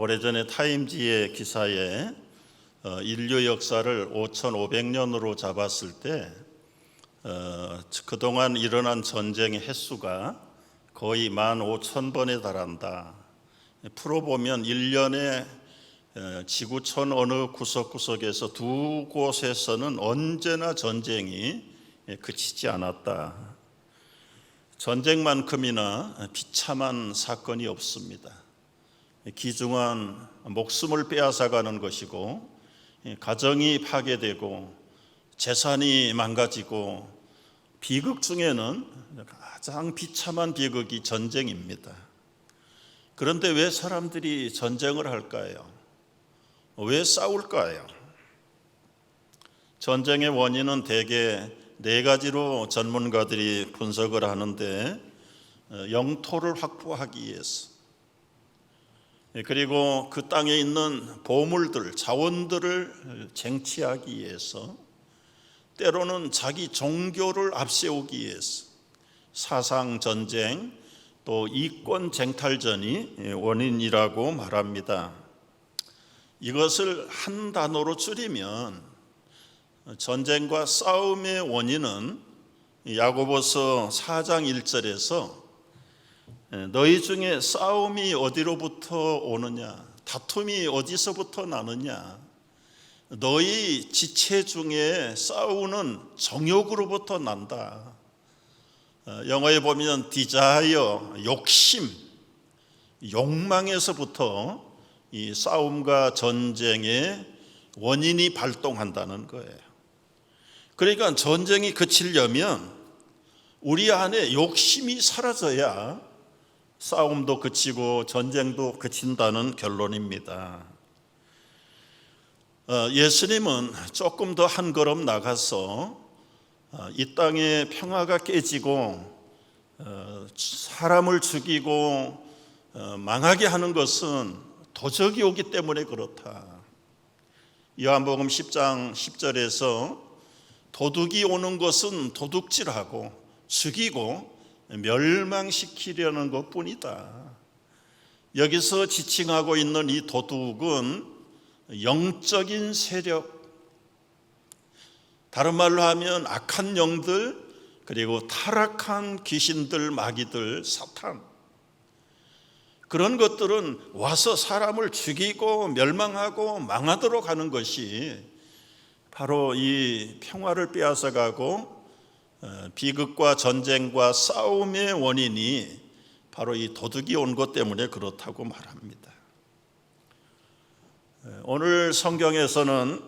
오래전에 타임지의 기사에 인류 역사를 5,500년으로 잡았을 때 그동안 일어난 전쟁의 횟수가 거의 15,000번에 달한다. 풀어보면 1년에 지구촌 어느 구석구석에서 두 곳에서는 언제나 전쟁이 그치지 않았다. 전쟁만큼이나 비참한 사건이 없습니다. 귀중한 목숨을 빼앗아가는 것이고, 가정이 파괴되고 재산이 망가지고, 비극 중에는 가장 비참한 비극이 전쟁입니다. 그런데 왜 사람들이 전쟁을 할까요? 왜 싸울까요? 전쟁의 원인은 대개 네 가지로 전문가들이 분석을 하는데, 영토를 확보하기 위해서, 그리고 그 땅에 있는 보물들, 자원들을 쟁취하기 위해서, 때로는 자기 종교를 앞세우기 위해서, 사상 전쟁, 또 이권 쟁탈전이 원인이라고 말합니다. 이것을 한 단어로 줄이면, 전쟁과 싸움의 원인은 야고보서 4장 1절에서 너희 중에 싸움이 어디로부터 오느냐, 다툼이 어디서부터 나느냐, 너희 지체 중에 싸우는 정욕으로부터 난다. 영어에 보면 desire, 욕심, 욕망에서부터 이 싸움과 전쟁의 원인이 발동한다는 거예요. 그러니까 전쟁이 그치려면 우리 안에 욕심이 사라져야 싸움도 그치고 전쟁도 그친다는 결론입니다. 예수님은 조금 더 한 걸음 나가서 이 땅에 평화가 깨지고 사람을 죽이고 망하게 하는 것은 도적이 오기 때문에 그렇다. 요한복음 10장 10절에서 도둑이 오는 것은 도둑질하고 죽이고 멸망시키려는 것뿐이다. 여기서 지칭하고 있는 이 도둑은 영적인 세력, 다른 말로 하면 악한 영들, 그리고 타락한 귀신들, 마귀들, 사탄, 그런 것들은 와서 사람을 죽이고 멸망하고 망하도록 하는 것이 바로 이 평화를 빼앗아가고 비극과 전쟁과 싸움의 원인이 바로 이 도둑이 온 것 때문에 그렇다고 말합니다. 오늘 성경에서는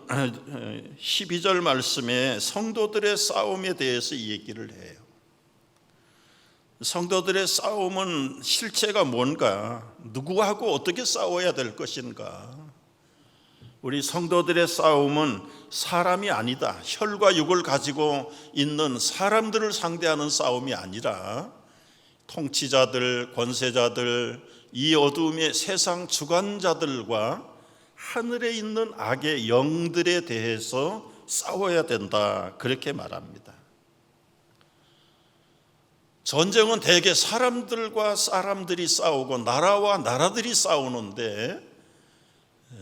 12절 말씀에 성도들의 싸움에 대해서 얘기를 해요. 성도들의 싸움은 실체가 뭔가, 누구하고 어떻게 싸워야 될 것인가. 우리 성도들의 싸움은 사람이 아니다, 혈과 육을 가지고 있는 사람들을 상대하는 싸움이 아니라 통치자들, 권세자들, 이 어두움의 세상 주관자들과 하늘에 있는 악의 영들에 대해서 싸워야 된다, 그렇게 말합니다. 전쟁은 대개 사람들과 사람들이 싸우고 나라와 나라들이 싸우는데,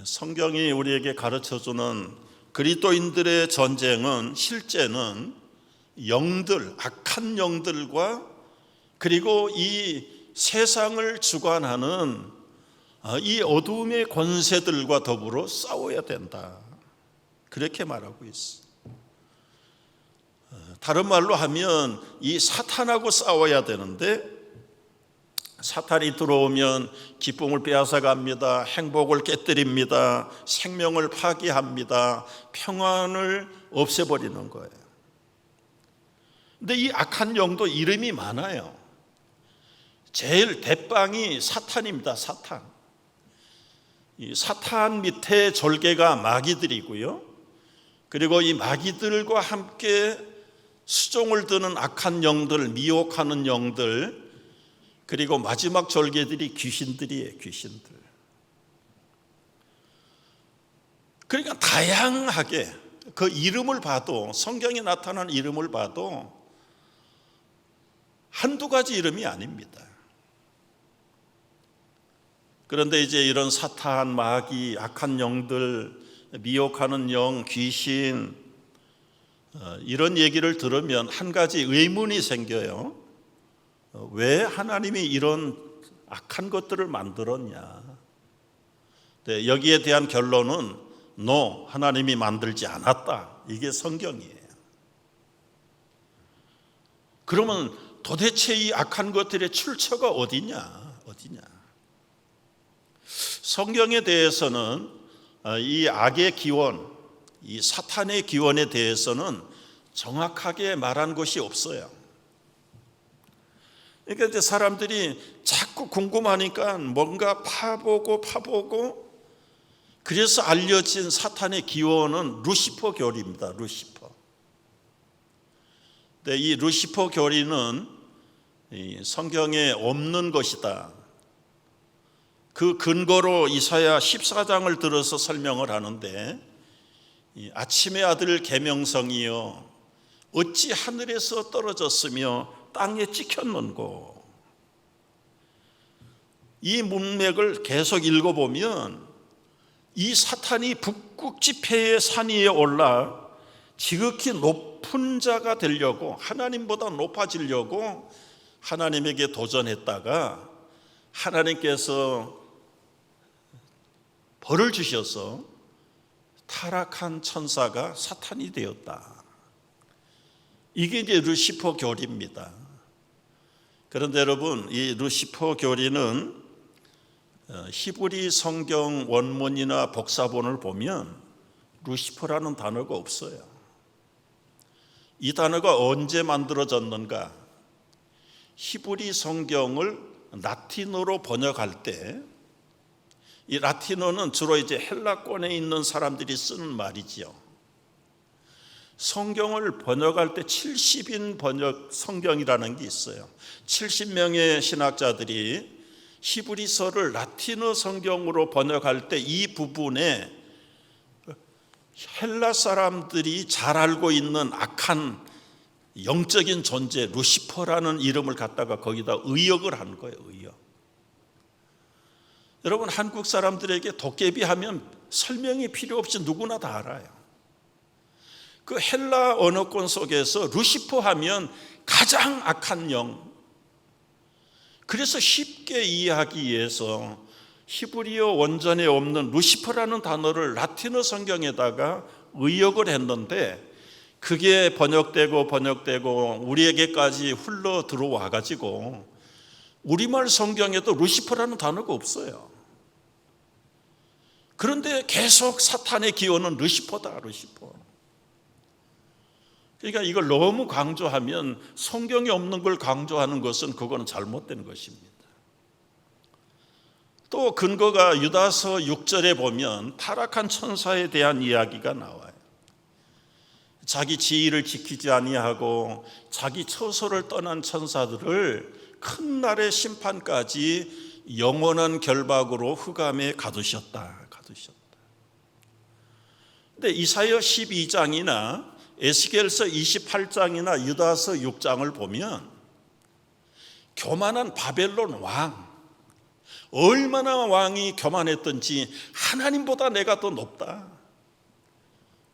성경이 우리에게 가르쳐주는 그리스도인들의 전쟁은 실제는 영들, 악한 영들과 그리고 이 세상을 주관하는 이 어두움의 권세들과 더불어 싸워야 된다, 그렇게 말하고 있어. 다른 말로 하면 이 사탄하고 싸워야 되는데, 사탄이 들어오면 기쁨을 빼앗아갑니다, 행복을 깨뜨립니다, 생명을 파괴합니다, 평안을 없애버리는 거예요. 근데 이 악한 영도 이름이 많아요. 제일 대빵이 사탄입니다. 사탄. 이 사탄 밑에 졸개가 마귀들이고요, 그리고 이 마귀들과 함께 수종을 드는 악한 영들, 미혹하는 영들, 그리고 마지막 졸개들이 귀신들이에요. 귀신들. 그러니까 다양하게 그 이름을 봐도, 성경에 나타난 이름을 봐도 한두 가지 이름이 아닙니다. 그런데 이제 이런 사탄, 마귀, 악한 영들, 미혹하는 영, 귀신, 이런 얘기를 들으면 한 가지 의문이 생겨요. 왜 하나님이 이런 악한 것들을 만들었냐? 네, 여기에 대한 결론은 No, 하나님이 만들지 않았다. 이게 성경이에요. 그러면 도대체 이 악한 것들의 출처가 어디냐? 성경에 대해서는 이 악의 기원, 이 사탄의 기원에 대해서는 정확하게 말한 것이 없어요. 그러니까 이제 사람들이 자꾸 궁금하니까 뭔가 파보고 그래서 알려진 사탄의 기원은 루시퍼 교리입니다. 루시퍼. 근데 이 루시퍼 교리는 성경에 없는 것이다. 그 근거로 이사야 14장을 들어서 설명을 하는데, 아침의 아들 계명성이여 어찌 하늘에서 떨어졌으며 땅에 찍혔는고. 이 문맥을 계속 읽어보면 이 사탄이 북극 지폐의 산 위에 올라 지극히 높은 자가 되려고, 하나님보다 높아지려고 하나님에게 도전했다가 하나님께서 벌을 주셔서 타락한 천사가 사탄이 되었다. 이게 이제 루시퍼 교리입니다. 그런데 여러분, 이 루시퍼 교리는 히브리 성경 원문이나 복사본을 보면 루시퍼라는 단어가 없어요. 이 단어가 언제 만들어졌는가? 히브리 성경을 라틴어로 번역할 때, 이 라틴어는 주로 이제 헬라권에 있는 사람들이 쓰는 말이지요. 성경을 번역할 때 70인 번역 성경이라는 게 있어요. 70명의 신학자들이 히브리서를 라틴어 성경으로 번역할 때 이 부분에 헬라 사람들이 잘 알고 있는 악한 영적인 존재 루시퍼라는 이름을 갖다가 거기다 의역을 한 거예요. 의역. 여러분, 한국 사람들에게 도깨비 하면 설명이 필요 없이 누구나 다 알아요. 그 헬라 언어권 속에서 루시퍼 하면 가장 악한 영. 그래서 쉽게 이해하기 위해서 히브리어 원전에 없는 루시퍼라는 단어를 라틴어 성경에다가 의역을 했는데, 그게 번역되고 우리에게까지 흘러 들어와 가지고 우리말 성경에도 루시퍼라는 단어가 없어요. 그런데 계속 사탄의 기원은 루시퍼다, 루시퍼. 그러니까 이걸 너무 강조하면, 성경에 없는 걸 강조하는 것은 그거는 잘못된 것입니다. 또 근거가 유다서 6절에 보면 타락한 천사에 대한 이야기가 나와요. 자기 지위를 지키지 아니하고 자기 처소를 떠난 천사들을 큰 날의 심판까지 영원한 결박으로 흑암에 가두셨다. 근데 이사야 12장이나 에스겔서 28장이나 유다서 6장을 보면 교만한 바벨론 왕, 얼마나 왕이 교만했던지 하나님보다 내가 더 높다.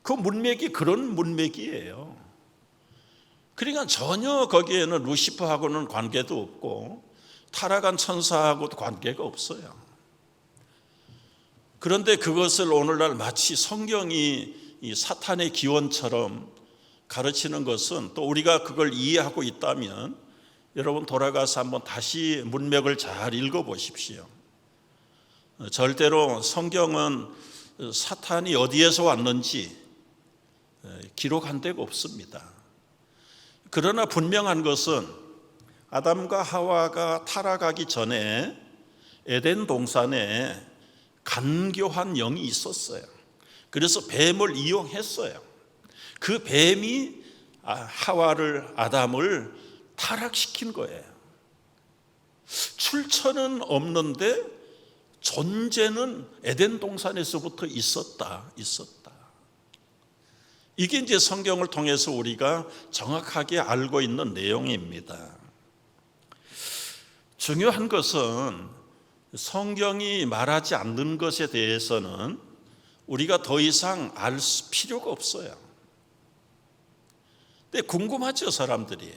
그 문맥이 그런 문맥이에요. 그러니까 전혀 거기에는 루시퍼하고는 관계도 없고 타락한 천사하고도 관계가 없어요. 그런데 그것을 오늘날 마치 성경이 이 사탄의 기원처럼 가르치는 것은, 또 우리가 그걸 이해하고 있다면 여러분 돌아가서 한번 다시 문맥을 잘 읽어보십시오. 절대로 성경은 사탄이 어디에서 왔는지 기록한 데가 없습니다. 그러나 분명한 것은 아담과 하와가 타락하기 전에 에덴 동산에 간교한 영이 있었어요. 그래서 뱀을 이용했어요. 그 뱀이 하와를, 아담을 타락시킨 거예요. 출처는 없는데 존재는 에덴 동산에서부터 있었다. 이게 이제 성경을 통해서 우리가 정확하게 알고 있는 내용입니다. 중요한 것은 성경이 말하지 않는 것에 대해서는 우리가 더 이상 알 필요가 없어요. 근데 궁금하죠, 사람들이.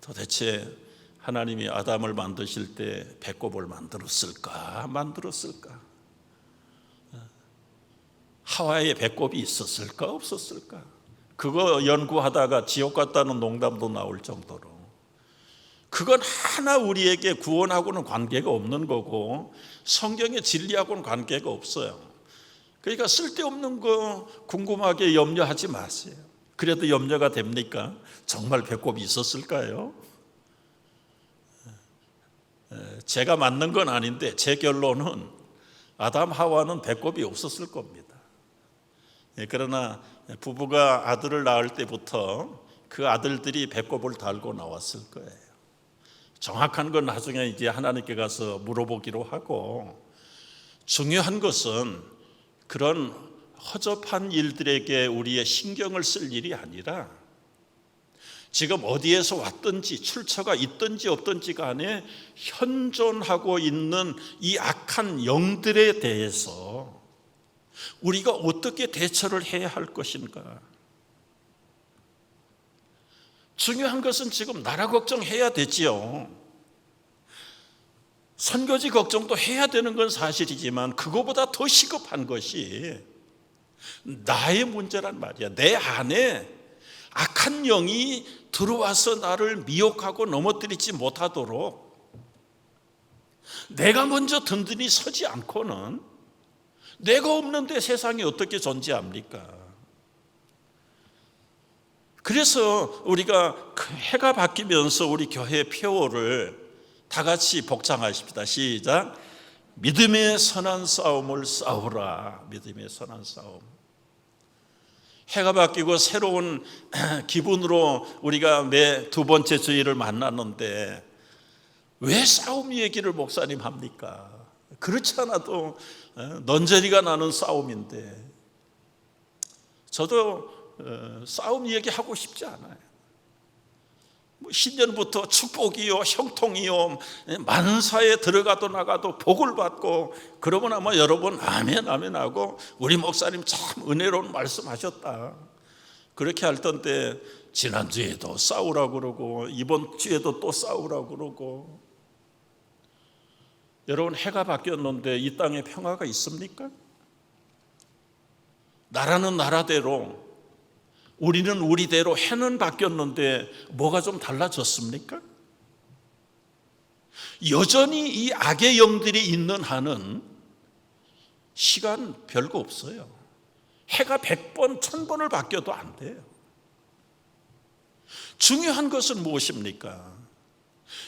도대체 하나님이 아담을 만드실 때 배꼽을 만들었을까? 안 만들었을까? 하와에 배꼽이 있었을까? 없었을까? 그거 연구하다가 지옥 갔다는 농담도 나올 정도로. 그건 하나 우리에게 구원하고는 관계가 없는 거고 성경의 진리하고는 관계가 없어요. 그러니까 쓸데없는 거 궁금하게 염려하지 마세요. 그래도 염려가 됩니까? 정말 배꼽이 있었을까요? 제가 맞는 건 아닌데 제 결론은 아담 하와는 배꼽이 없었을 겁니다. 그러나 부부가 아들을 낳을 때부터 그 아들들이 배꼽을 달고 나왔을 거예요. 정확한 건 나중에 이제 하나님께 가서 물어보기로 하고, 중요한 것은 그런 허접한 일들에게 우리의 신경을 쓸 일이 아니라 지금 어디에서 왔든지 출처가 있든지 없든지 간에 현존하고 있는 이 악한 영들에 대해서 우리가 어떻게 대처를 해야 할 것인가. 중요한 것은 지금 나라 걱정해야 되지요. 선거지 걱정도 해야 되는 건 사실이지만 그거보다 더 시급한 것이 나의 문제란 말이야. 내 안에 악한 영이 들어와서 나를 미혹하고 넘어뜨리지 못하도록 내가 먼저 든든히 서지 않고는 내가 없는데 세상이 어떻게 존재합니까? 그래서 우리가 해가 바뀌면서 우리 교회 표어를 다 같이 복창하십니다. 시작. 믿음의 선한 싸움을 싸우라. 믿음의 선한 싸움. 해가 바뀌고 새로운 기분으로 우리가 매 두 번째 주일을 만났는데 왜 싸움 얘기를 목사님 합니까? 그렇지 않아도 넌저리가 나는 싸움인데 저도 싸움 얘기하고 싶지 않아요. 신년부터 축복이요 형통이요 만사에 들어가도 나가도 복을 받고 그러고 나면 여러분 아멘 아멘 하고 우리 목사님 참 은혜로운 말씀하셨다 그렇게 할 텐데 지난주에도 싸우라고 그러고 이번 주에도 또 싸우라고 그러고. 여러분, 해가 바뀌었는데 이 땅에 평화가 있습니까? 나라는 나라대로 우리는 우리대로 해는 바뀌었는데 뭐가 좀 달라졌습니까? 여전히 이 악의 영들이 있는 한은 시간 별거 없어요. 해가 100번, 1000번을 바뀌어도 안 돼요. 중요한 것은 무엇입니까?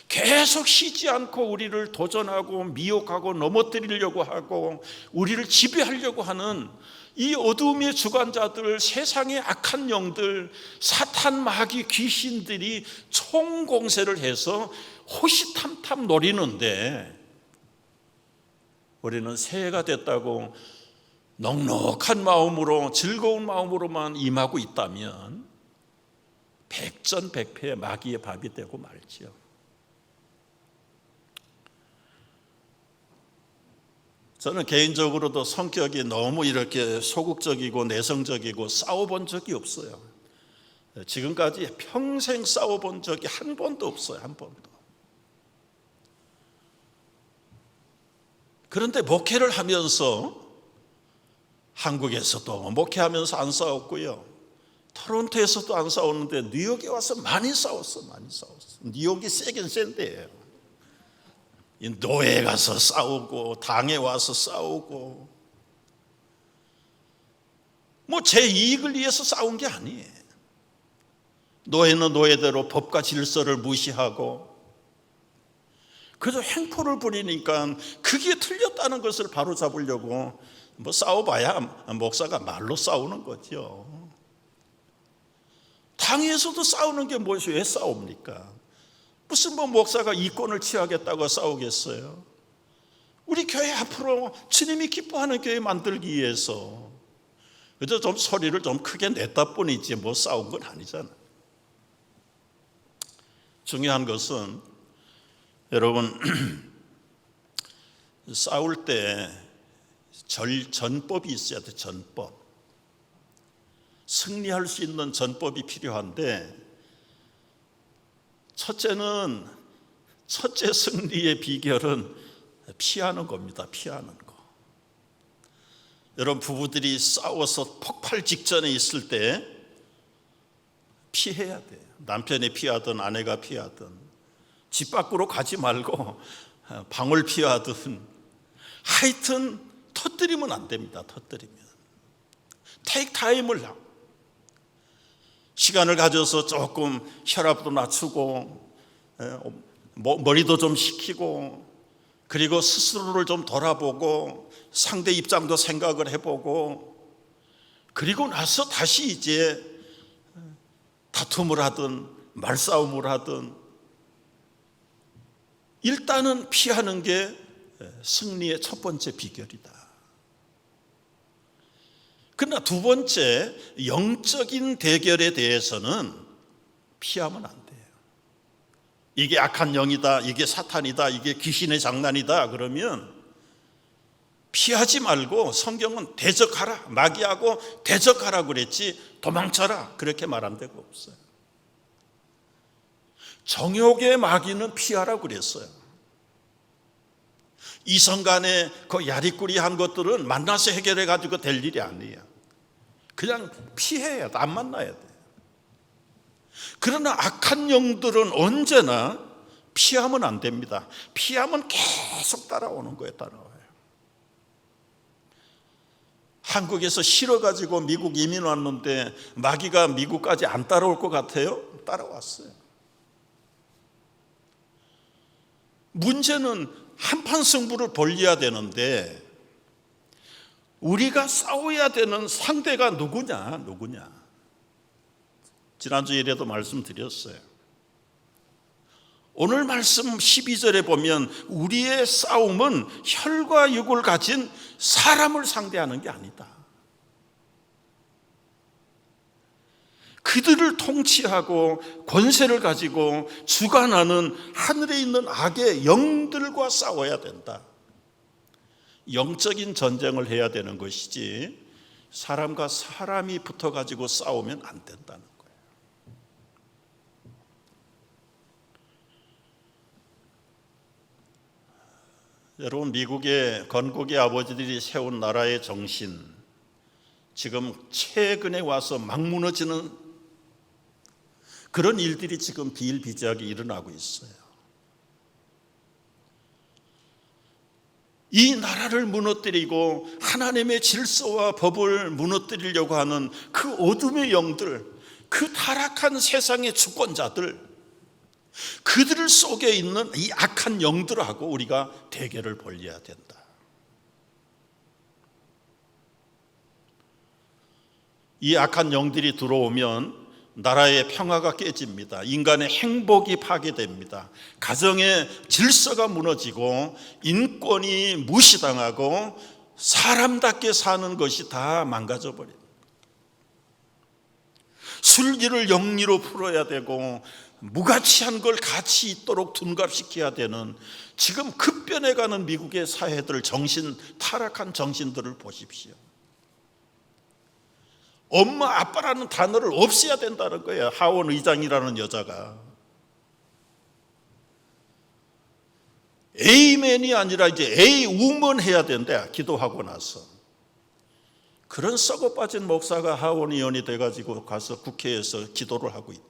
계속 쉬지 않고 우리를 도전하고 미혹하고 넘어뜨리려고 하고 우리를 지배하려고 하는 이 어두움의 주관자들, 세상의 악한 영들, 사탄, 마귀, 귀신들이 총공세를 해서 호시탐탐 노리는데 우리는 새해가 됐다고 넉넉한 마음으로 즐거운 마음으로만 임하고 있다면 백전백패 마귀의 밥이 되고 말지요. 저는 개인적으로도 성격이 너무 이렇게 소극적이고 내성적이고 싸워본 적이 없어요. 지금까지 평생 싸워본 적이 한 번도 없어요. 한 번도. 그런데 목회를 하면서 한국에서도 목회하면서 안 싸웠고요. 토론토에서도 안 싸웠는데 뉴욕에 와서 많이 싸웠어. 뉴욕이 세긴 센데요. 노예에 가서 싸우고 당에 와서 싸우고 뭐 제 이익을 위해서 싸운 게 아니에요. 노예는 노예대로 법과 질서를 무시하고 그래서 횡포를 부리니까 그게 틀렸다는 것을 바로잡으려고 뭐 싸워봐야 목사가 말로 싸우는 거죠. 당에서도 싸우는 게 무엇이 왜 싸웁니까? 무슨 뭐 목사가 이권을 취하겠다고 싸우겠어요? 우리 교회 앞으로 주님이 기뻐하는 교회 만들기 위해서 그저 좀 소리를 좀 크게 냈다 뿐이지 뭐 싸운 건 아니잖아요. 중요한 것은 여러분 싸울 때 전법이 있어야 돼. 전법. 승리할 수 있는 전법이 필요한데, 첫째 승리의 비결은 피하는 겁니다. 피하는 거. 여러분, 부부들이 싸워서 폭발 직전에 있을 때 피해야 돼요. 남편이 피하든 아내가 피하든 집 밖으로 가지 말고 방을 피하든 하여튼 터뜨리면 안 됩니다. 터뜨리면 테이크 타임을 시간을 가져서 조금 혈압도 낮추고 머리도 좀 식히고, 그리고 스스로를 좀 돌아보고 상대 입장도 생각을 해보고, 그리고 나서 다시 이제 다툼을 하든 말싸움을 하든 일단은 피하는 게 승리의 첫 번째 비결이다. 그러나 두 번째, 영적인 대결에 대해서는 피하면 안 돼요. 이게 악한 영이다, 이게 사탄이다, 이게 귀신의 장난이다 그러면 피하지 말고, 성경은 대적하라, 마귀하고 대적하라 그랬지 도망쳐라 그렇게 말한 데가 없어요. 정욕의 마귀는 피하라 그랬어요. 이성 간에 그 야리꾸리한 것들은 만나서 해결해 가지고 될 일이 아니에요. 그냥 피해야 돼. 안 만나야 돼. 그러나 악한 영들은 언제나 피하면 안 됩니다. 피하면 계속 따라오는 거예요. 따라와요. 한국에서 싫어가지고 미국 이민 왔는데 마귀가 미국까지 안 따라올 것 같아요? 따라왔어요. 문제는 한판 승부를 벌려야 되는데 우리가 싸워야 되는 상대가 누구냐? 지난주 예배도 말씀드렸어요. 오늘 말씀 12절에 보면 우리의 싸움은 혈과 육을 가진 사람을 상대하는 게 아니다. 그들을 통치하고 권세를 가지고 주관하는 하늘에 있는 악의 영들과 싸워야 된다. 영적인 전쟁을 해야 되는 것이지 사람과 사람이 붙어가지고 싸우면 안 된다는 거예요. 여러분, 미국의 건국의 아버지들이 세운 나라의 정신, 지금 최근에 와서 막 무너지는 그런 일들이 지금 비일비재하게 일어나고 있어요. 이 나라를 무너뜨리고 하나님의 질서와 법을 무너뜨리려고 하는 그 어둠의 영들, 그 타락한 세상의 주권자들, 그들 속에 있는 이 악한 영들하고 우리가 대결을 벌여야 된다. 이 악한 영들이 들어오면 나라의 평화가 깨집니다. 인간의 행복이 파괴됩니다. 가정의 질서가 무너지고 인권이 무시당하고 사람답게 사는 것이 다 망가져 버립니다. 술기를 영리로 풀어야 되고 무가치한 걸 가치 있도록 둔갑시켜야 되는 지금 급변해가는 미국의 사회들, 타락한 정신들을 보십시오. 엄마, 아빠라는 단어를 없애야 된다는 거예요. 하원 의장이라는 여자가 에이맨이 아니라 이제 에이우먼 해야 된대. 기도하고 나서. 그런 썩어 빠진 목사가 하원 의원이 돼가지고 가서 국회에서 기도를 하고 있다.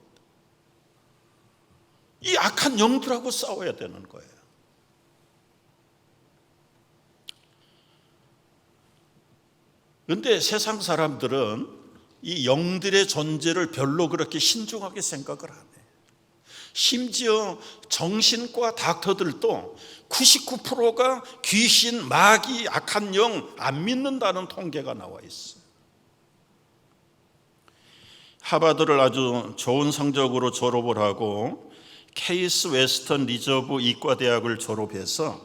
이 악한 영들하고 싸워야 되는 거예요. 그런데 세상 사람들은 이 영들의 존재를 별로 그렇게 신중하게 생각을 안 해요. 심지어 정신과 닥터들도 99%가 귀신, 마귀, 악한 영 안 믿는다는 통계가 나와 있어요. 하버드를 아주 좋은 성적으로 졸업을 하고 케이스 웨스턴 리저브 이과대학을 졸업해서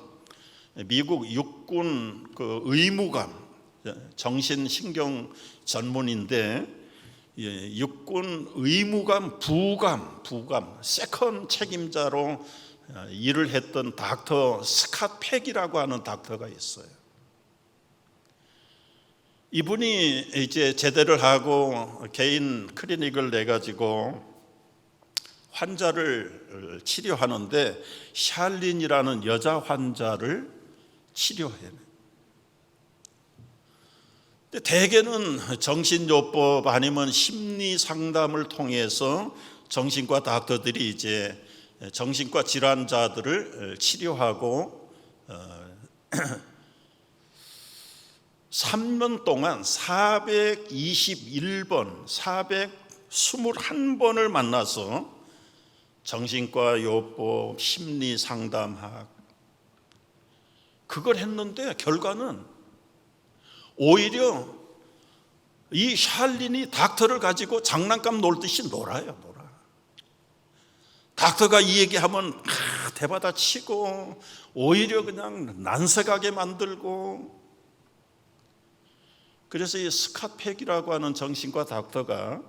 미국 육군 의무감, 정신신경 전문인데 육군 의무감 부감 세컨 책임자로 일을 했던 닥터 스캇 팩이라고 하는 닥터가 있어요. 이분이 이제 제대를 하고 개인 클리닉을 내가지고 환자를 치료하는데 샬린이라는 여자 환자를 치료해요. 근데 대개는 정신요법 아니면 심리 상담을 통해서 정신과 닥터들이 이제 정신과 질환자들을 치료하고 3년 동안 421번, 421번을 만나서 정신과 요법, 심리 상담학 그걸 했는데 결과는 오히려 이 샬린이 닥터를 가지고 장난감 놀듯이 놀아요. 닥터가 이 얘기하면 대받아 치고 오히려 그냥 난색하게 만들고. 그래서 이 스캇 팩이라고 하는 정신과 닥터가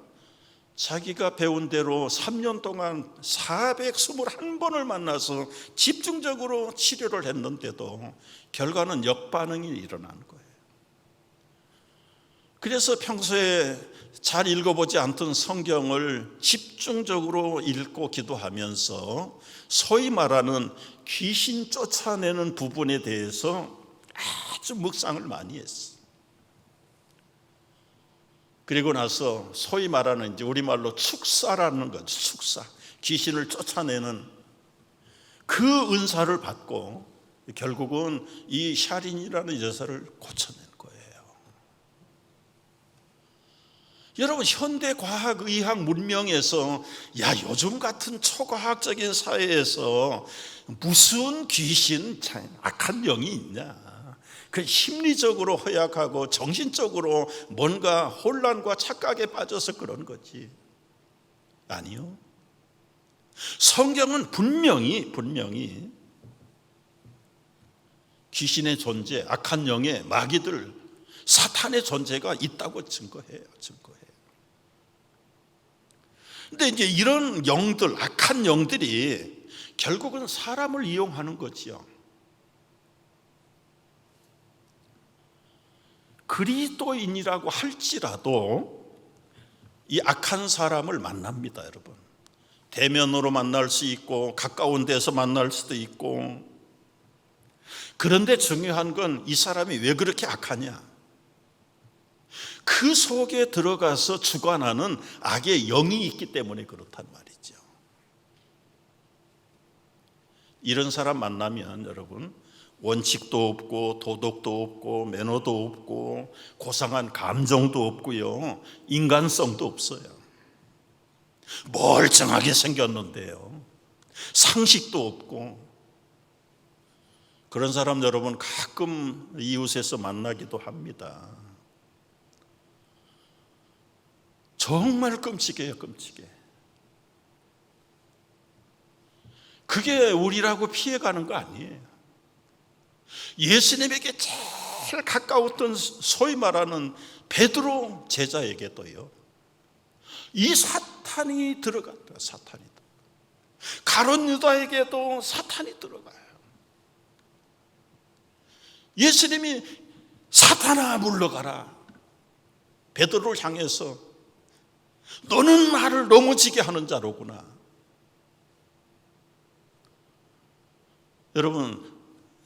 자기가 배운 대로 3년 동안 421번을 만나서 집중적으로 치료를 했는데도 결과는 역반응이 일어난 거예요. 그래서 평소에 잘 읽어보지 않던 성경을 집중적으로 읽고 기도하면서 소위 말하는 귀신 쫓아내는 부분에 대해서 아주 묵상을 많이 했어요. 그리고 나서 소위 말하는 이제 우리말로 축사라는 거죠. 축사. 귀신을 쫓아내는 그 은사를 받고 결국은 이 샤린이라는 여자를 고쳐낸 거예요. 여러분, 현대 과학, 의학 문명에서 요즘 같은 초과학적인 사회에서 무슨 귀신, 악한 영이 있냐? 그 심리적으로 허약하고 정신적으로 뭔가 혼란과 착각에 빠져서 그런 거지. 아니요. 성경은 분명히 귀신의 존재, 악한 영의 마귀들, 사탄의 존재가 있다고 증거해요. 근데 이제 이런 영들, 악한 영들이 결국은 사람을 이용하는 거지요. 그리스도인이라고 할지라도 이 악한 사람을 만납니다, 여러분. 대면으로 만날 수 있고 가까운 데서 만날 수도 있고. 그런데 중요한 건 이 사람이 왜 그렇게 악하냐? 그 속에 들어가서 주관하는 악의 영이 있기 때문에 그렇단 말이죠. 이런 사람 만나면 여러분, 원칙도 없고 도덕도 없고 매너도 없고 고상한 감정도 없고요, 인간성도 없어요. 멀쩡하게 생겼는데요, 상식도 없고. 그런 사람 여러분 가끔 이웃에서 만나기도 합니다. 정말 끔찍해요, 끔찍해. 그게 우리라고 피해가는 거 아니에요. 예수님에게 제일 가까웠던 소위 말하는 베드로 제자에게도요, 이 사탄이 들어갔다. 사탄이. 가룟 유다에게도 사탄이 들어가요. 예수님이 사탄아 물러가라, 베드로를 향해서 너는 나를 넘어지게 하는 자로구나. 여러분,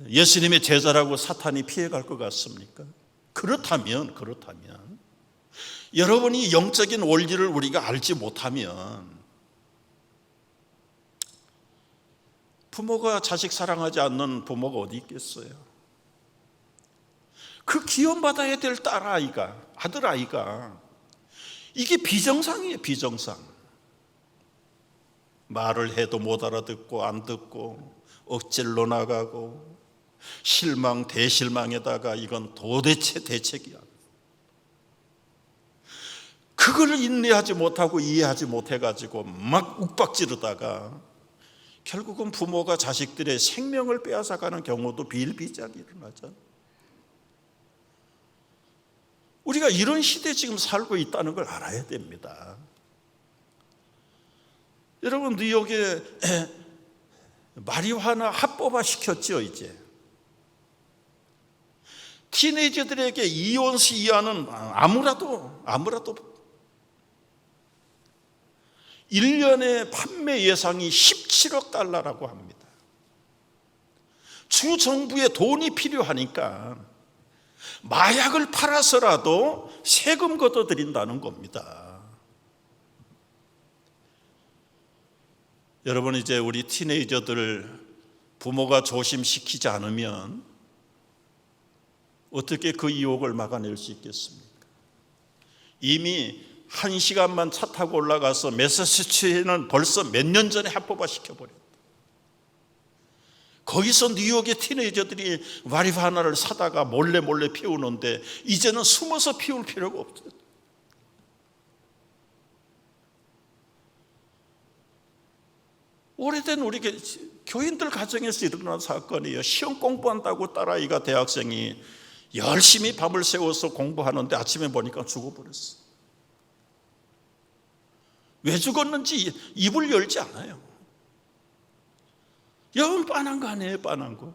예수님의 제자라고 사탄이 피해갈 것 같습니까? 그렇다면 여러분이 영적인 원리를 우리가 알지 못하면, 부모가 자식 사랑하지 않는 부모가 어디 있겠어요? 그 기원받아야 될 딸아이가, 아들아이가, 이게 비정상이에요, 비정상. 말을 해도 못 알아듣고 안 듣고 억질로 나가고 실망 대실망에다가 이건 도대체 대책이야. 그걸 인내하지 못하고 이해하지 못해가지고 막 욱박지르다가 결국은 부모가 자식들의 생명을 빼앗아가는 경우도 비일비재하게 일어나죠. 우리가 이런 시대에 지금 살고 있다는 걸 알아야 됩니다. 여러분, 뉴욕에 마리화나 합법화 시켰죠. 이제 티네이저들에게 이온 시위하는 아무라도 1년의 판매 예상이 17억 달러라고 합니다. 주 정부에 돈이 필요하니까 마약을 팔아서라도 세금 걷어들인다는 겁니다. 여러분, 이제 우리 티네이저들 부모가 조심시키지 않으면 어떻게 그 유혹을 막아낼 수 있겠습니까? 이미 1시간만 차 타고 올라가서 매사추세츠는 벌써 몇 년 전에 합법화 시켜버렸다. 거기서 뉴욕의 티네이저들이 마리화나를 사다가 몰래 피우는데 이제는 숨어서 피울 필요가 없어요. 오래된 우리 교인들 가정에서 일어난 사건이에요. 시험 공부한다고 딸아이가 대학생이 열심히 밤을 새워서 공부하는데 아침에 보니까 죽어버렸어. 왜 죽었는지 입을 열지 않아요. 영 빤한 거 아니에요, 빤한 거.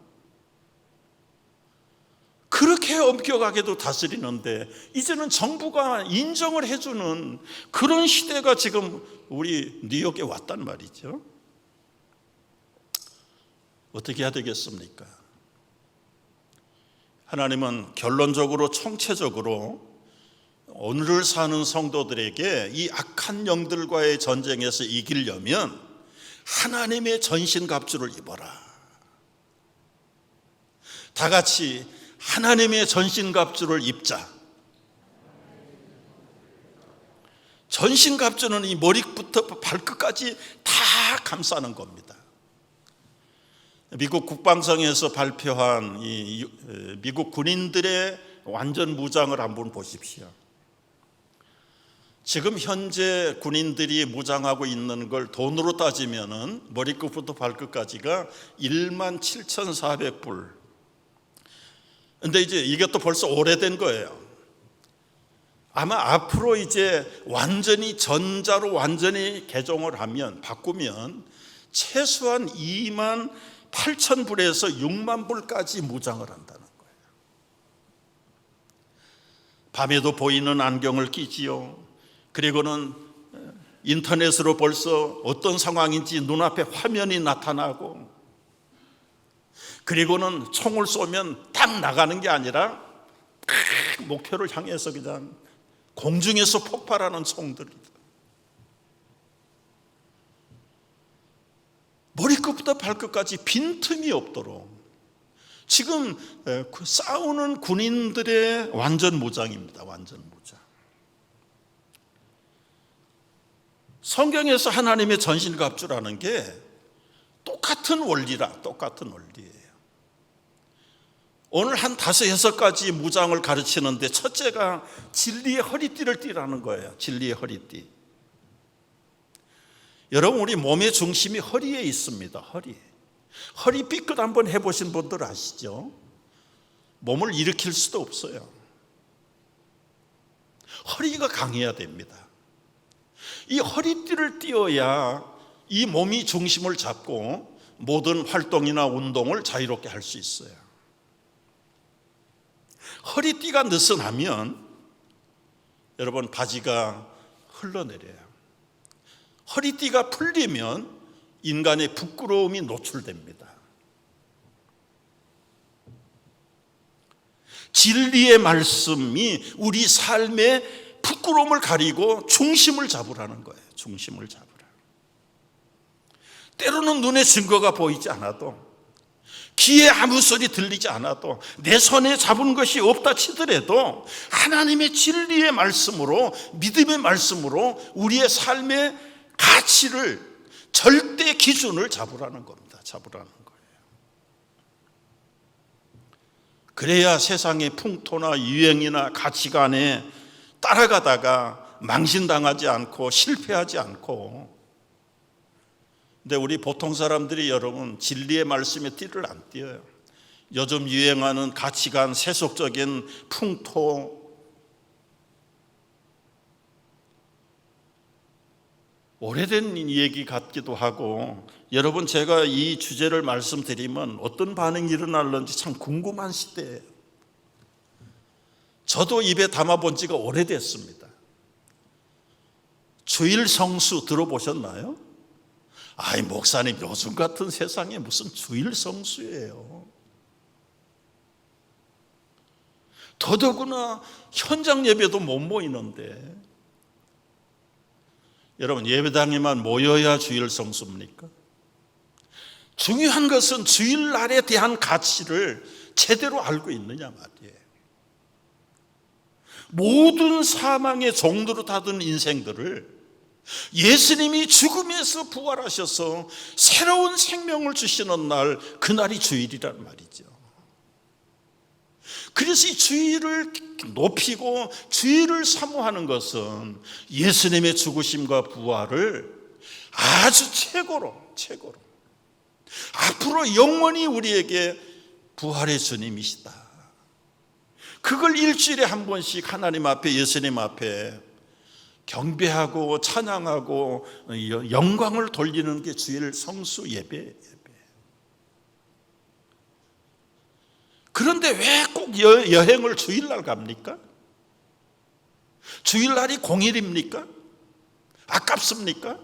그렇게 엄격하게도 다스리는데 이제는 정부가 인정을 해주는 그런 시대가 지금 우리 뉴욕에 왔단 말이죠. 어떻게 해야 되겠습니까? 하나님은 결론적으로 총체적으로 오늘을 사는 성도들에게 이 악한 영들과의 전쟁에서 이기려면 하나님의 전신갑주를 입어라. 다 같이 하나님의 전신갑주를 입자. 전신갑주는 이 머리부터 발끝까지 다 감싸는 겁니다. 미국 국방성에서 발표한 이 미국 군인들의 완전 무장을 한번 보십시오. 지금 현재 군인들이 무장하고 있는 걸 돈으로 따지면은 머리끝부터 발끝까지가 17,400불. 근데 이제 이것도 벌써 오래된 거예요. 아마 앞으로 이제 완전히 전자로 완전히 개종을 하면, 바꾸면 최소한 28,000불에서 60,000불까지 무장을 한다는 거예요. 밤에도 보이는 안경을 끼지요. 그리고는 인터넷으로 벌써 어떤 상황인지 눈앞에 화면이 나타나고, 그리고는 총을 쏘면 딱 나가는 게 아니라 목표를 향해서 그냥 공중에서 폭발하는 총들. 머리끝부터 발끝까지 빈틈이 없도록 지금 싸우는 군인들의 완전 무장입니다. 완전 무장. 성경에서 하나님의 전신갑주라는 게 똑같은 원리예요. 오늘 한 5-6가지 무장을 가르치는데 첫째가 진리의 허리띠를 띠라는 거예요. 진리의 허리띠. 여러분, 우리 몸의 중심이 허리에 있습니다. 허리 삐끗 한번 해보신 분들 아시죠? 몸을 일으킬 수도 없어요. 허리가 강해야 됩니다. 이 허리띠를 띄어야 이 몸이 중심을 잡고 모든 활동이나 운동을 자유롭게 할 수 있어요. 허리띠가 느슨하면 여러분, 바지가 흘러내려요. 허리띠가 풀리면 인간의 부끄러움이 노출됩니다. 진리의 말씀이 우리 삶의 부끄러움을 가리고 중심을 잡으라는 거예요. 중심을 잡으라. 때로는 눈에 증거가 보이지 않아도, 귀에 아무 소리 들리지 않아도, 내 손에 잡은 것이 없다 치더라도 하나님의 진리의 말씀으로, 믿음의 말씀으로 우리의 삶의 가치를, 절대 기준을 잡으라는 겁니다. 잡으라는 거예요. 그래야 세상의 풍토나 유행이나 가치관에 따라가다가 망신당하지 않고 실패하지 않고. 근데 우리 보통 사람들이 여러분 진리의 말씀에 띠를 안 띄어요. 요즘 유행하는 가치관, 세속적인 풍토, 오래된 얘기 같기도 하고, 여러분 제가 이 주제를 말씀드리면 어떤 반응이 일어날는지 참 궁금한 시대예요. 저도 입에 담아본 지가 오래됐습니다. 주일 성수 들어보셨나요? 아이 목사님, 요즘 같은 세상에 무슨 주일 성수예요. 더더구나 현장 예배도 못 모이는데, 여러분 예배당에만 모여야 주일 성수입니까? 중요한 것은 주일날에 대한 가치를 제대로 알고 있느냐 말이에요. 모든 사망의 종로로 타던 인생들을 예수님이 죽음에서 부활하셔서 새로운 생명을 주시는 날, 그날이 주일이란 말이죠. 그래서 이 주일을 높이고 주일을 사모하는 것은 예수님의 죽으심과 부활을 아주 최고로 앞으로 영원히 우리에게 부활의 주님이시다, 그걸 일주일에 한 번씩 하나님 앞에, 예수님 앞에 경배하고 찬양하고 영광을 돌리는 게 주일 성수 예배. 그런데 왜 꼭 여행을 주일날 갑니까? 주일날이 공휴일입니까? 아깝습니까?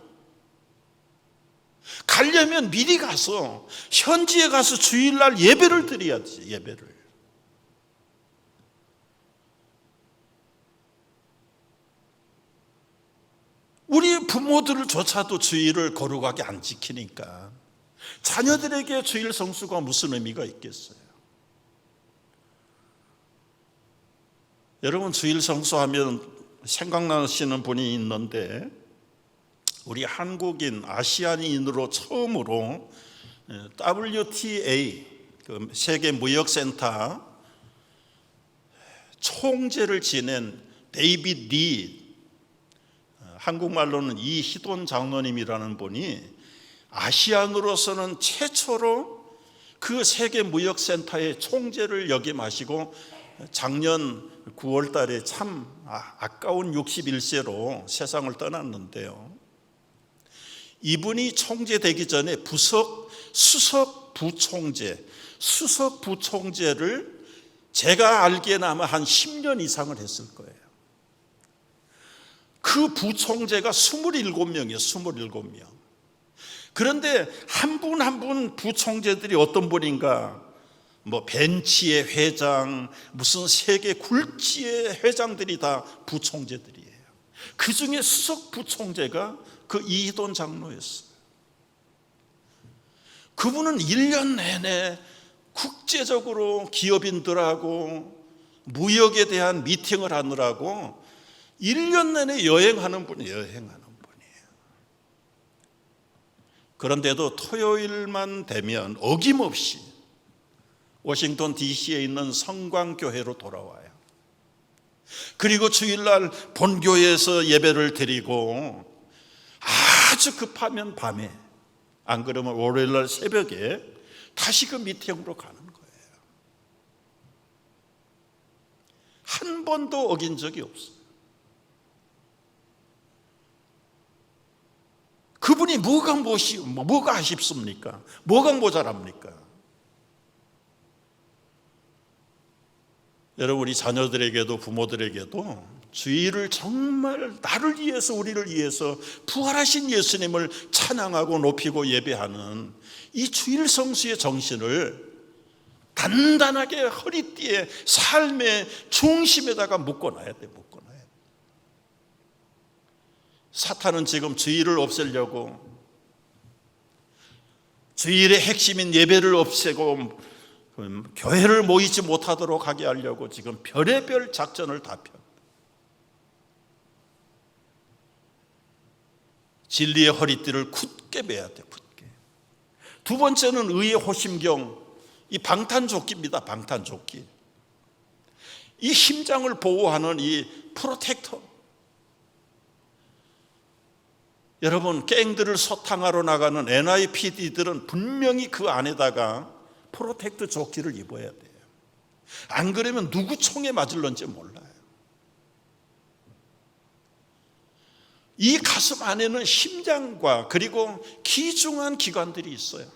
가려면 미리 가서 현지에 가서 주일날 예배를 드려야지. 예배를. 우리 부모들조차도 주일을 거룩하게 안 지키니까 자녀들에게 주일 성수가 무슨 의미가 있겠어요? 여러분 주일 성수하면 생각나시는 분이 있는데, 우리 한국인 아시아인으로 처음으로 WTA 세계 무역센터 총재를 지낸 데이비드 리, 한국말로는 이희돈 장로님이라는 분이 아시안으로서는 최초로 그 세계 무역센터의 총재를 역임하시고 작년 9월 달에 참 아까운 61세로 세상을 떠났는데요. 이분이 총재 되기 전에 수석 부총재를 제가 알기에는 아마 한 10년 이상을 했을 거예요. 그 부총재가 27명이에요. 27명. 그런데 한 분 한 분 부총재들이 어떤 분인가, 뭐 벤치의 회장, 무슨 세계 굴지의 회장들이 다 부총재들이에요. 그 중에 수석 부총재가 그 이희돈 장로였어요. 그분은 1년 내내 국제적으로 기업인들하고 무역에 대한 미팅을 하느라고 1년 내내 여행하는 분이에요. 그런데도 토요일만 되면 어김없이 워싱턴 DC에 있는 성광교회로 돌아와요. 그리고 주일날 본교회에서 예배를 드리고, 아주 급하면 밤에, 안 그러면 월요일날 새벽에 다시 그 미팅으로 가는 거예요. 한 번도 어긴 적이 없어요. 그분이 뭐가 아쉽습니까? 뭐가 모자랍니까? 여러분, 우리 자녀들에게도 부모들에게도 주일을 정말 나를 위해서, 우리를 위해서 부활하신 예수님을 찬양하고 높이고 예배하는 이 주일 성수의 정신을 단단하게 허리띠에, 삶의 중심에다가 묶어놔야 돼. 사탄은 지금 주일을 없애려고, 주일의 핵심인 예배를 없애고 교회를 모이지 못하도록 하게 하려고 지금 별의별 작전을 다 펴. 진리의 허리띠를 굳게 매야 돼. 굳게. 두 번째는 의의 호심경, 이 방탄조끼입니다. 방탄조끼. 이 심장을 보호하는 이 프로텍터. 여러분, 갱들을 소탕하러 나가는 NIPD들은 분명히 그 안에다가 프로텍트 조끼를 입어야 돼요. 안 그러면 누구 총에 맞을런지 몰라요. 이 가슴 안에는 심장과 그리고 귀중한 기관들이 있어요.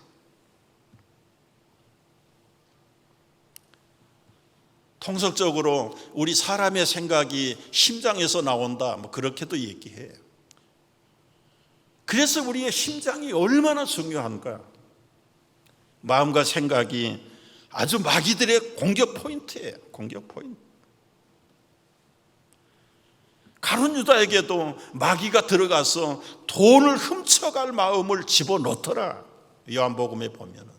통속적으로 우리 사람의 생각이 심장에서 나온다, 그렇게도 얘기해요. 그래서 우리의 심장이 얼마나 중요한가. 마음과 생각이 아주 마귀들의 공격 포인트예요. 공격 포인트. 가룟 유다에게도 마귀가 들어가서 돈을 훔쳐갈 마음을 집어넣더라. 요한복음에 보면은.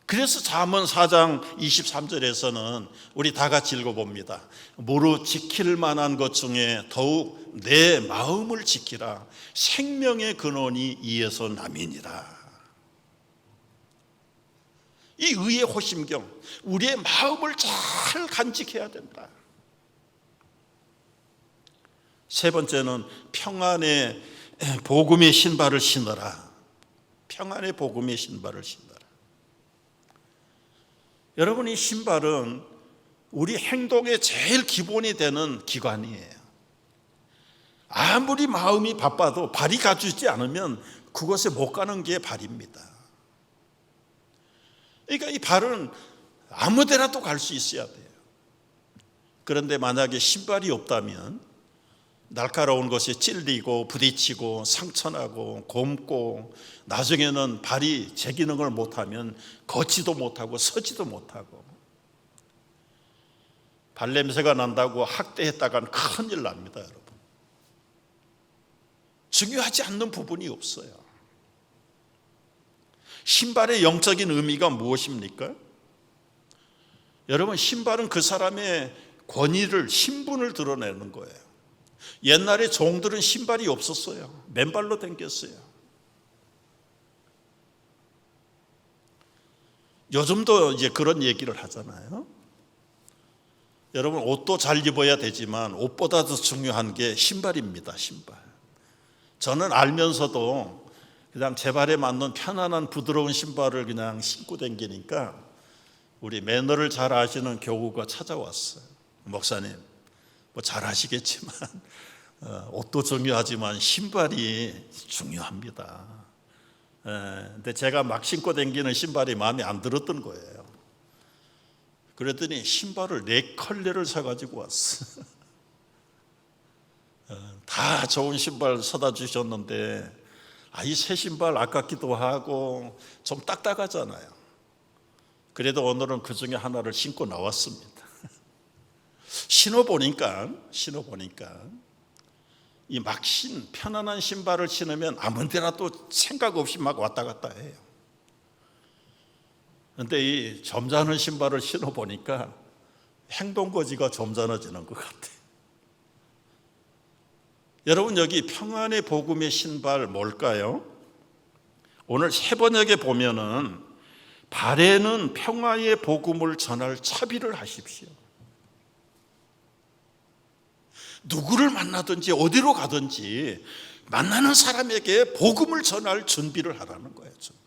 그래서 잠언 4장 23절에서는 우리 다 같이 읽어봅니다. 무릇 지킬 만한 것 중에 더욱 내 마음을 지키라. 생명의 근원이 이에서 남이니라. 이 의의 호심경, 우리의 마음을 잘 간직해야 된다. 세 번째는 평안의 복음의 신발을 신어라. 평안의 복음의 신발을 신어라. 여러분, 이 신발은 우리 행동의 제일 기본이 되는 기관이에요. 아무리 마음이 바빠도 발이 갖추지 않으면 그곳에 못 가는 게 발입니다. 그러니까 이 발은 아무 데라도 갈 수 있어야 돼요. 그런데 만약에 신발이 없다면 날카로운 것에 찔리고 부딪히고 상처나고 곪고 나중에는 발이 제 기능을 못하면 걷지도 못하고 서지도 못하고 발냄새가 난다고 학대했다간 큰일 납니다, 여러분. 중요하지 않는 부분이 없어요. 신발의 영적인 의미가 무엇입니까? 여러분, 신발은 그 사람의 권위를, 신분을 드러내는 거예요. 옛날에 종들은 신발이 없었어요. 맨발로 댕겼어요. 요즘도 이제 그런 얘기를 하잖아요. 여러분, 옷도 잘 입어야 되지만 옷보다 더 중요한 게 신발입니다. 신발. 저는 알면서도 그냥 제 발에 맞는 편안한 부드러운 신발을 그냥 신고 다니니까 우리 매너를 잘 아시는 교우가 찾아왔어요. 목사님, 뭐 잘 아시겠지만 옷도 중요하지만 신발이 중요합니다. 근데 제가 막 신고 다니는 신발이 마음에 안 들었던 거예요. 그랬더니 신발을 4컬레를 사가지고 왔어. 다 좋은 신발 사다 주셨는데 이 새 신발 아깝기도 하고 좀 딱딱하잖아요. 그래도 오늘은 그 중에 하나를 신고 나왔습니다. 신어보니까 이 편안한 신발을 신으면 아무 데라도 생각 없이 막 왔다 갔다 해요. 그런데 이 점잖은 신발을 신어보니까 행동거지가 점잖아지는 것 같아요. 여러분, 여기 평안의 복음의 신발 뭘까요? 오늘 세번역에 보면은 발에는 평화의 복음을 전할 차비를 하십시오. 누구를 만나든지 어디로 가든지 만나는 사람에게 복음을 전할 준비를 하라는 거예요. 준비.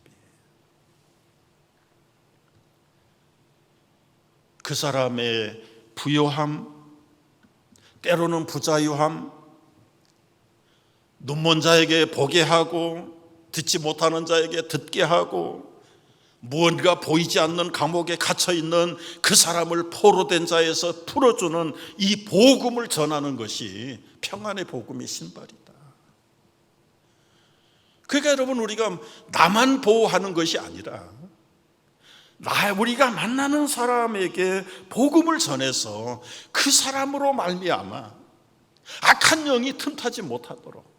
그 사람의 부요함, 때로는 부자유함, 눈먼 자에게 보게 하고 듣지 못하는 자에게 듣게 하고 무언가 보이지 않는 감옥에 갇혀있는 그 사람을 포로된 자에서 풀어주는 이 복음을 전하는 것이 평안의 복음의 신발이다. 그러니까 여러분, 우리가 나만 보호하는 것이 아니라 우리가 만나는 사람에게 복음을 전해서 그 사람으로 말미암아 악한 영이 틈타지 못하도록,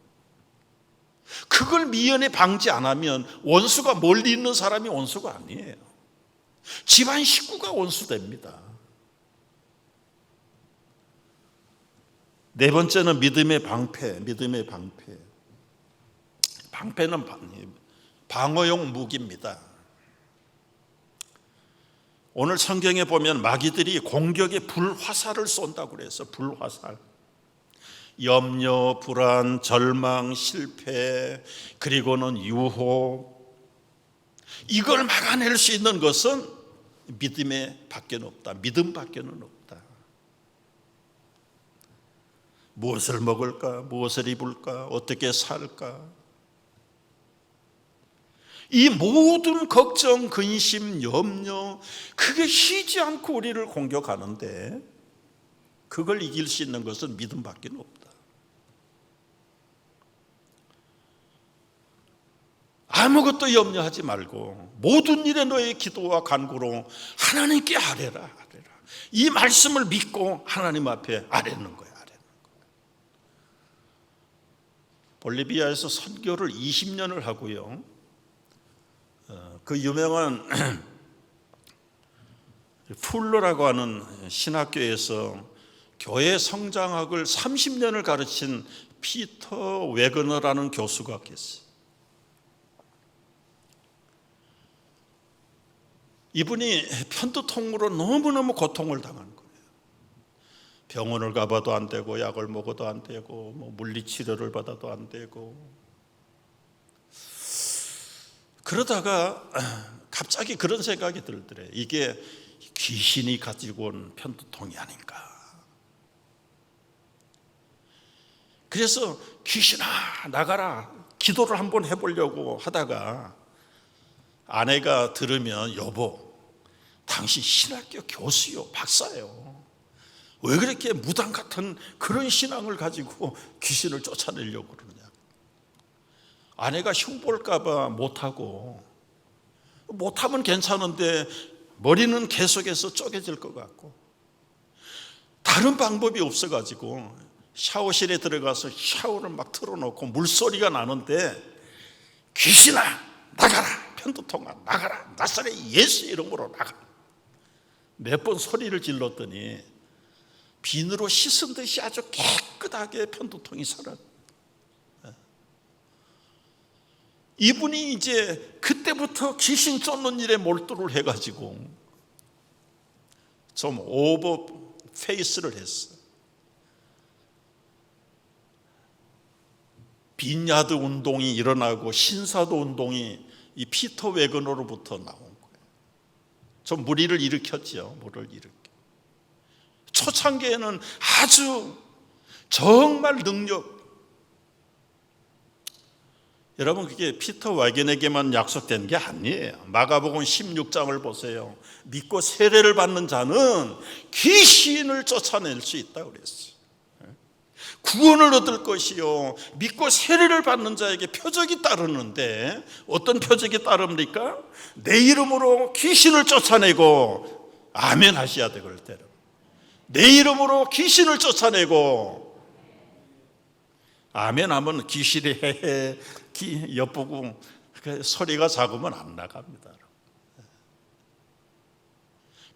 그걸 미연에 방지 안 하면 원수가 멀리 있는 사람이 원수가 아니에요. 집안 식구가 원수됩니다. 네 번째는 믿음의 방패. 방패는 방어용 무기입니다. 오늘 성경에 보면 마귀들이 공격의 불화살을 쏜다고 그래서 불화살. 염려, 불안, 절망, 실패, 그리고는 유혹, 이걸 막아낼 수 있는 것은 믿음에 밖에는 없다. 믿음 밖에는 없다. 무엇을 먹을까? 무엇을 입을까? 어떻게 살까? 이 모든 걱정, 근심, 염려, 그게 쉬지 않고 우리를 공격하는데 그걸 이길 수 있는 것은 믿음밖에 없다. 아무것도 염려하지 말고 모든 일에 너의 기도와 간구로 하나님께 아뢰라. 이 말씀을 믿고 하나님 앞에 아뢰는 거야. 볼리비아에서 선교를 20년을 하고요, 그 유명한 풀로라고 하는 신학교에서 교회 성장학을 30년을 가르친 피터 웨그너라는 교수가 계세요. 이분이 편두통으로 너무너무 고통을 당한 거예요. 병원을 가봐도 안 되고 약을 먹어도 안 되고 물리치료를 받아도 안 되고, 그러다가 갑자기 그런 생각이 들더래요. 이게 귀신이 가지고 온 편두통이 아닌가. 그래서 귀신아 나가라 기도를 한번 해보려고 하다가 아내가 들으면 여보 당신 신학교 교수요 박사요 왜 그렇게 무당 같은 그런 신앙을 가지고 귀신을 쫓아내려고 그러냐. 아내가 흉볼까 봐 못하고, 못하면 괜찮은데 머리는 계속해서 쪼개질 것 같고 다른 방법이 없어가지고 샤워실에 들어가서 샤워를 막 틀어놓고 물소리가 나는데 귀신아 나가라, 편두통아 나가라, 나사렛 예수 이름으로 나가. 몇 번 소리를 질렀더니 비누로 씻은 듯이 아주 깨끗하게 편두통이 사라졌어요. 이분이 이제 그때부터 귀신 쫓는 일에 몰두를 해가지고 좀 오버 페이스를 했어요. 빈야드 운동이 일어나고 신사도 운동이 이 피터 웨그너로부터 나온 거예요. 좀 무리를 일으켰죠. 무리를 일으켜. 초창기에는 아주 정말 능력. 여러분 그게 피터 웨그너에게만 약속된 게 아니에요. 마가복음 16장을 보세요. 믿고 세례를 받는 자는 귀신을 쫓아낼 수 있다고 그랬어요. 구원을 얻을 것이요 믿고 세례를 받는 자에게 표적이 따르는데 어떤 표적이 따릅니까? 내 이름으로 귀신을 쫓아내고 아멘 하셔야 돼. 그럴 때는 내 이름으로 귀신을 쫓아내고 아멘 하면 귀신이 헤헤 엿보고 소리가 작으면 안 나갑니다.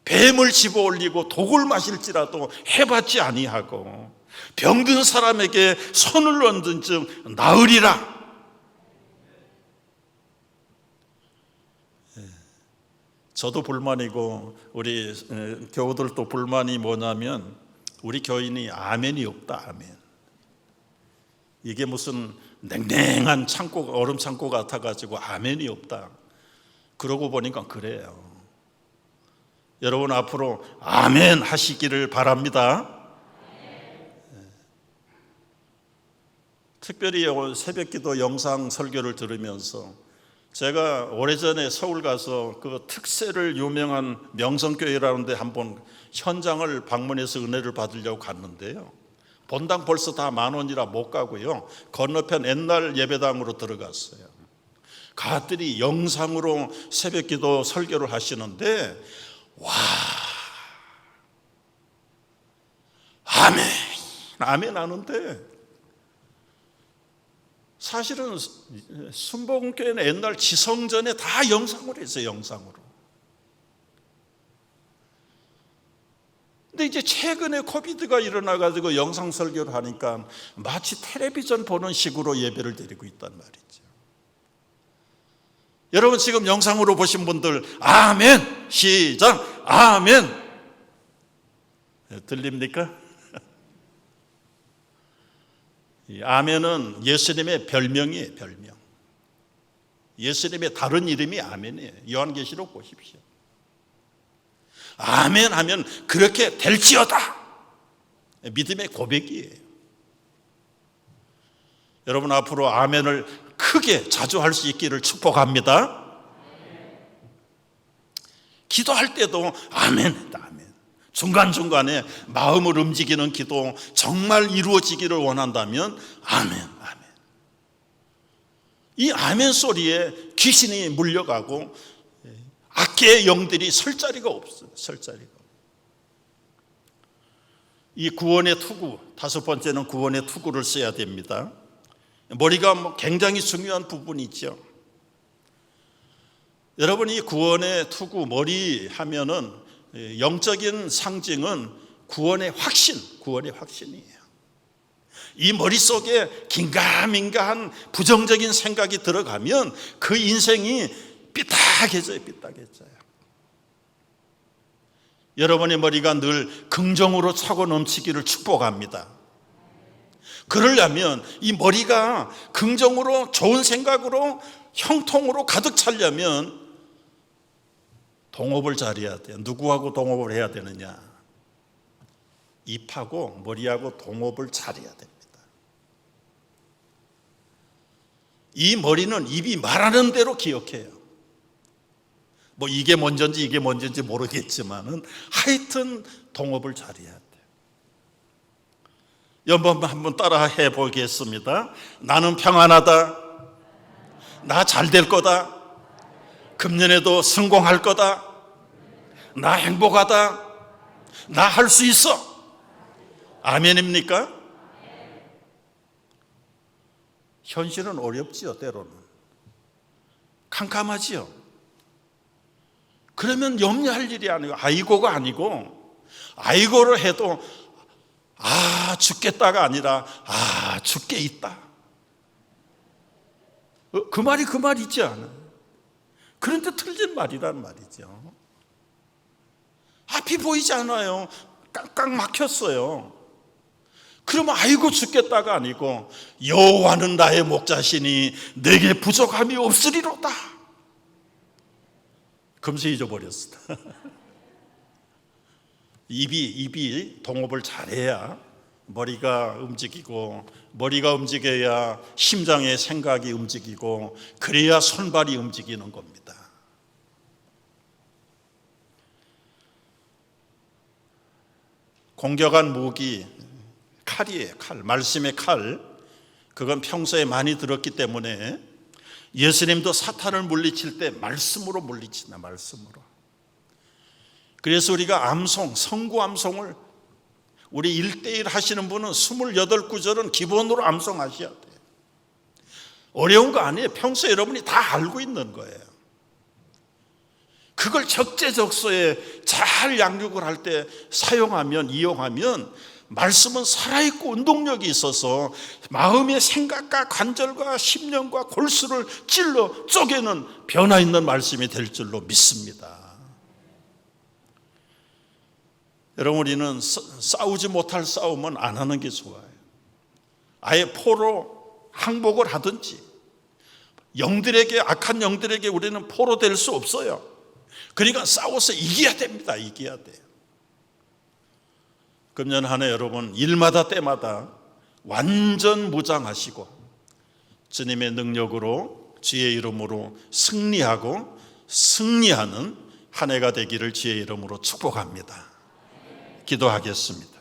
뱀을 집어올리고 독을 마실지라도 해봤지 아니하고 병든 사람에게 손을 얹은 즉 나으리라. 저도 불만이고 우리 교우들도 불만이 뭐냐면 우리 교인이 아멘이 없다. 아멘. 이게 무슨 냉랭한 창고, 얼음 창고 같아가지고 아멘이 없다. 그러고 보니까 그래요. 여러분 앞으로 아멘 하시기를 바랍니다. 특별히 새벽기도 영상 설교를 들으면서 제가 오래전에 서울 가서 그 특세를 유명한 명성교회라는 데 한번 현장을 방문해서 은혜를 받으려고 갔는데요, 본당 벌써 다 10,000원이라 못 가고요, 건너편 옛날 예배당으로 들어갔어요. 가들이 영상으로 새벽기도 설교를 하시는데 와, 아멘 아멘 하는데 사실은 순복음교회는 옛날 지성전에 다 영상으로 했어요. 영상으로. 근데 이제 최근에 코비드가 일어나가지고 영상 설교를 하니까 마치 텔레비전 보는 식으로 예배를 드리고 있단 말이죠. 여러분 지금 영상으로 보신 분들 아멘 시작 아멘 들립니까? 이 아멘은 예수님의 별명이에요. 별명. 예수님의 다른 이름이 아멘이에요. 요한계시록 보십시오. 아멘 하면 그렇게 될지어다 믿음의 고백이에요. 여러분 앞으로 아멘을 크게 자주 할 수 있기를 축복합니다. 기도할 때도 아멘, 아멘. 중간중간에 마음을 움직이는 기도 정말 이루어지기를 원한다면 아멘, 아멘. 이 아멘 소리에 귀신이 물려가고 악의 영들이 설 자리가 없어요. 설 자리가. 이 구원의 투구, 다섯 번째는 구원의 투구를 써야 됩니다. 머리가 굉장히 중요한 부분이죠. 여러분, 이 구원의 투구, 머리 하면은 영적인 상징은 구원의 확신, 구원의 확신이에요. 이 머릿속에 긴가민가한 부정적인 생각이 들어가면 그 인생이 삐딱해져요, 삐딱해져요. 여러분의 머리가 늘 긍정으로 차고 넘치기를 축복합니다. 그러려면 이 머리가 긍정으로 좋은 생각으로 형통으로 가득 차려면 동업을 잘해야 돼요. 누구하고 동업을 해야 되느냐? 입하고 머리하고 동업을 잘해야 됩니다. 이 머리는 입이 말하는 대로 기억해요. 뭐 이게 먼저인지 이게 먼저인지 모르겠지만은 하여튼 동업을 잘해야 돼요. 여러분 한번 따라 해보겠습니다. 나는 평안하다. 나 잘 될 거다. 금년에도 성공할 거다. 나 행복하다. 나 할 수 있어. 아멘입니까? 현실은 어렵지요, 때로는. 캄캄하지요. 그러면 염려할 일이 아니고, 아이고가 아니고, 아이고를 해도 죽겠다가 아니라 죽게 있다. 그 말이 그 말이지 않아요. 그런데 틀린 말이란 말이죠. 앞이 보이지 않아요. 깡깡 막혔어요. 그러면 아이고 죽겠다가 아니고 여호와는 나의 목자시니 내게 부족함이 없으리로다. 금세 잊어버렸어. 입이 동업을 잘해야 머리가 움직이고, 머리가 움직여야 심장의 생각이 움직이고, 그래야 손발이 움직이는 겁니다. 공격한 무기, 칼이에요. 칼, 말씀의 칼. 그건 평소에 많이 들었기 때문에 예수님도 사탄을 물리칠 때 말씀으로 물리친다. 말씀으로. 그래서 우리가 암송, 성구 암송을 우리 1:1 하시는 분은 28구절은 기본으로 암송하셔야 돼요. 어려운 거 아니에요. 평소에 여러분이 다 알고 있는 거예요. 그걸 적재적소에 잘 양육을 할 때 사용하면, 이용하면 말씀은 살아있고 운동력이 있어서 마음의 생각과 관절과 심령과 골수를 찔러 쪼개는 변화 있는 말씀이 될 줄로 믿습니다. 여러분, 우리는 싸우지 못할 싸움은 안 하는 게 좋아요. 아예 포로 항복을 하든지, 영들에게, 악한 영들에게 우리는 포로 될 수 없어요. 그러니까 싸워서 이겨야 됩니다. 이겨야 돼요. 금년 한 해 여러분 일마다 때마다 완전 무장하시고 주님의 능력으로 주의 이름으로 승리하고 승리하는 한 해가 되기를 주의 이름으로 축복합니다. 기도하겠습니다.